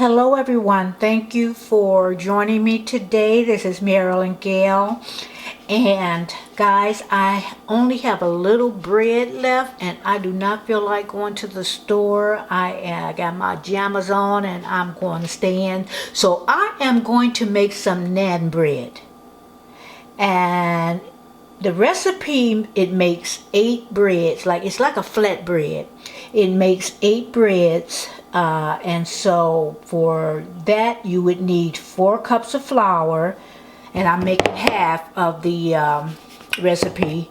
Hello everyone, thank you for joining me today. This is Marilyn Gail, and guys, I only have a little bread left and I do not feel like going to the store. I got my pajamas on and I'm going to stay in, so I am going to make some naan bread. And the recipe, it makes 8 breads, it's like a flat bread. It makes 8 breads, and so for that you would need 4 cups of flour, and I'm making half of the recipe.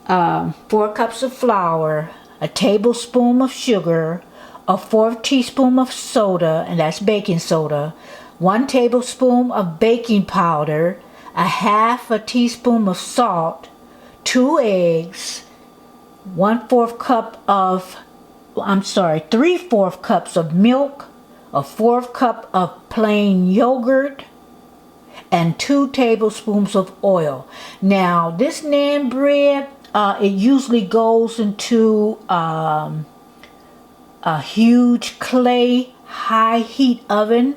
4 cups of flour, a tablespoon of sugar, a 1/4 teaspoon of soda, and that's baking soda, 1 tablespoon of baking powder, a 1/2 teaspoon of salt, 2 eggs, 3/4 cups of milk, a 1/4 cup of plain yogurt, and 2 tablespoons of oil. Now this naan bread, it usually goes into a huge clay high heat oven.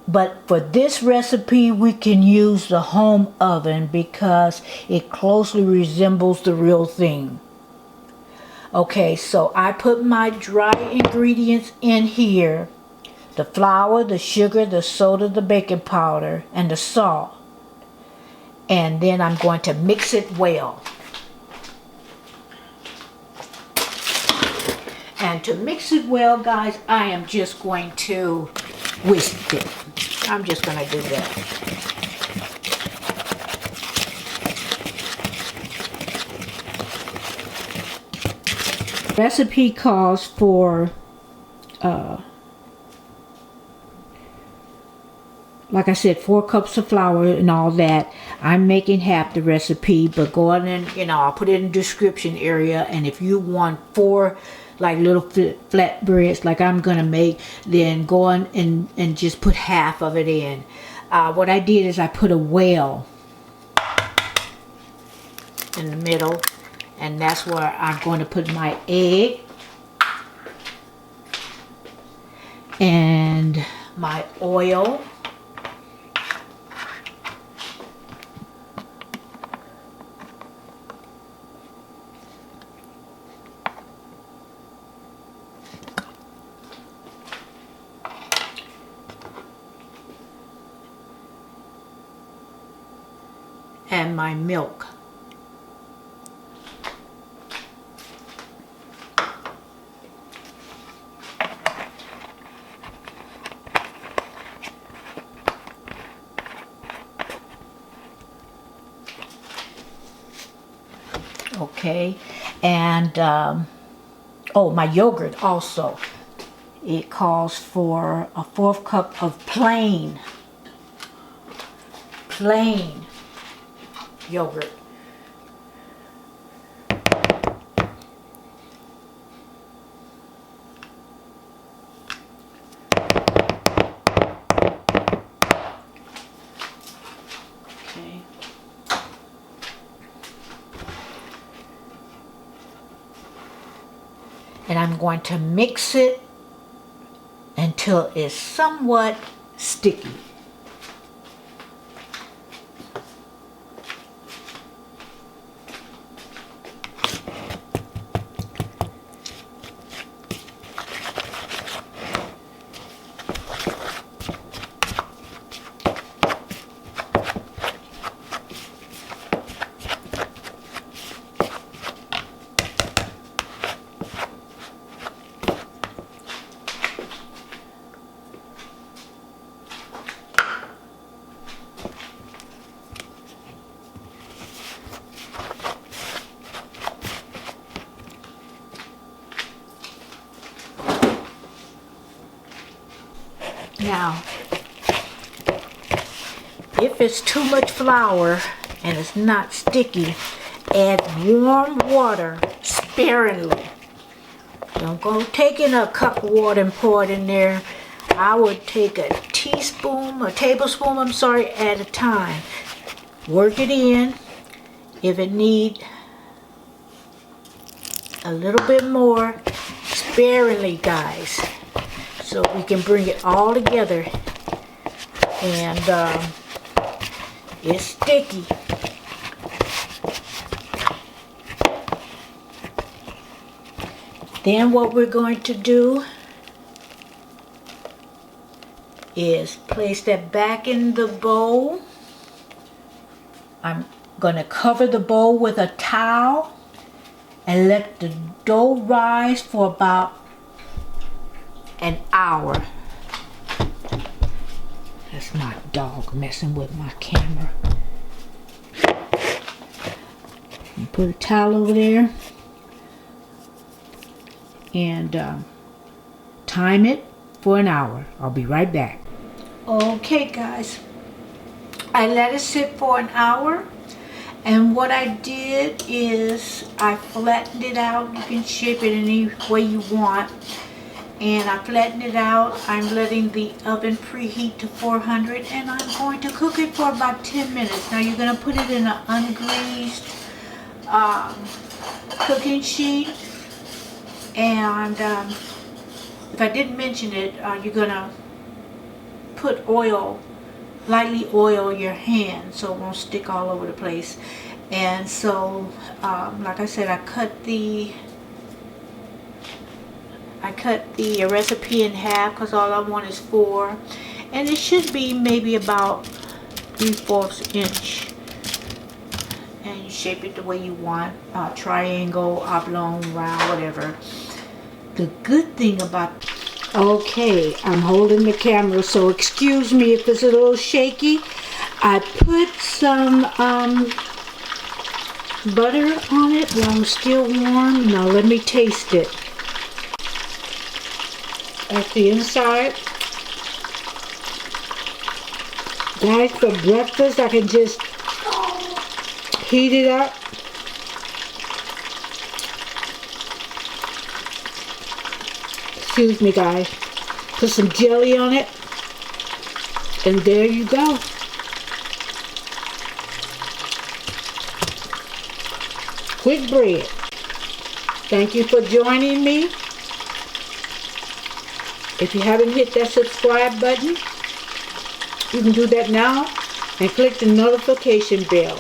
But for this recipe, we can use the home oven because it closely resembles the real thing. Okay, so I put my dry ingredients in here. The flour, the sugar, the soda, the baking powder, and the salt. And then I'm going to mix it well. And to mix it well, guys, I am just going to whisk it. I'm just going to do that. Recipe calls for, like I said, 4 cups of flour and all that. I'm making half the recipe, but go on and, I'll put it in the description area. And if you want 4 little flat breads like I'm gonna make, then go on and just put half of it in. What I did is I put a well in the middle, and that's where I'm going to put my egg and my oil. And my milk. Okay, and my yogurt also. It calls for a 1/4 cup of plain yogurt. Okay. And I'm going to mix it until it's somewhat sticky. Now, if it's too much flour and it's not sticky, add warm water sparingly. Don't go taking a cup of water and pour it in there. I would take a tablespoon, at a time. Work it in. If it need a little bit more, sparingly, guys. so we can bring it all together. And it's sticky. Then what we're going to do is place that back in the bowl. I'm going to cover the bowl with a towel and let the dough rise for about an hour. That's my dog messing with my camera. Put a towel over there and time it for an hour. I'll be right back. Okay guys, I let it sit for an hour, and what I did is I flattened it out. You can shape it any way you want, and I flattened it out. I'm letting the oven preheat to 400, and I'm going to cook it for about 10 minutes. Now you're going to put it in an ungreased cooking sheet, and if I didn't mention it, you're going to put oil, lightly oil your hand so it won't stick all over the place. And so like I said, I cut the recipe in half because all I want is 4, and it should be maybe about 3/4 inch, and you shape it the way you want, triangle, oblong, round, whatever. The good thing about, okay, I'm holding the camera, so excuse me if it's a little shaky. I put some butter on it while it's still warm. Now let me taste it. That's the inside. Guys, for breakfast I can just heat it up. Excuse me guys. Put some jelly on it, and there you go. Quick bread. Thank you for joining me. If you haven't hit that subscribe button, you can do that now and click the notification bell.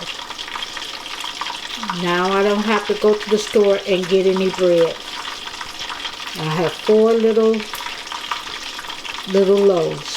Now I don't have to go to the store and get any bread. I have 4 little loaves.